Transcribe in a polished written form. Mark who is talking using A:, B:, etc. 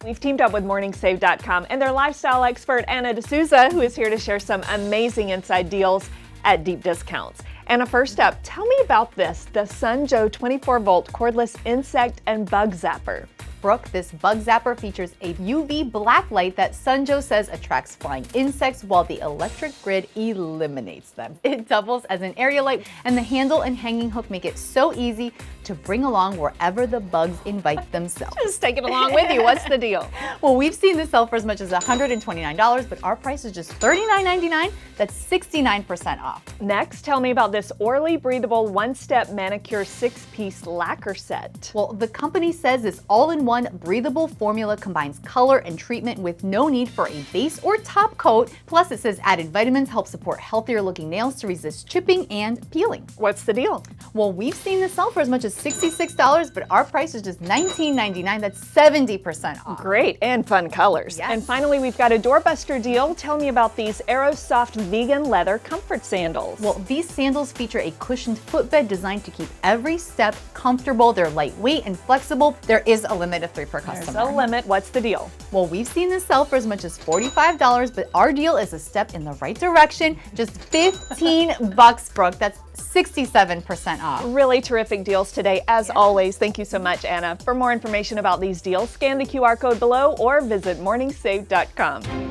A: We've teamed up with MorningSave.com and their lifestyle expert, Anna D'Souza, who is here to share some amazing inside deals at deep discounts. Anna, first up, tell me about this, the Sunjoe 24-volt cordless insect and bug zapper.
B: Brooke, this bug zapper features a UV black light that Sunjoe says attracts flying insects while the electric grid eliminates them. It doubles as an area light, and the handle and hanging hook make it so easy to bring along wherever the bugs invite themselves.
A: Just take it along with you. What's the deal?
B: Well, we've seen this sell for as much as $129, but our price is just $39.99. That's 69% off.
A: Next, tell me about this Orly breathable one-step manicure 6-piece lacquer set.
B: Well, the company says this all-in-one breathable formula combines color and treatment with no need for a base or top coat. Plus, it says added vitamins help support healthier looking nails to resist chipping and peeling.
A: What's the deal?
B: Well, we've seen this sell for as much as $66, but our price is just $19.99. That's 70% off.
A: Great, and fun colors.
B: Yes.
A: And finally, we've got a doorbuster deal. Tell me about these Aerosoft vegan leather comfort sandals.
B: Well, these sandals feature a cushioned footbed designed to keep every step comfortable. They're lightweight and flexible. There is a limit of 3 per customer.
A: There's a limit. What's the deal?
B: Well, we've seen this sell for as much as $45, but our deal is a step in the right direction. Just $15, Brooke. That's 67% off.
A: Really terrific deals today, as always. Thank you so much, Anna. For more information about these deals, scan the QR code below or visit morningsave.com.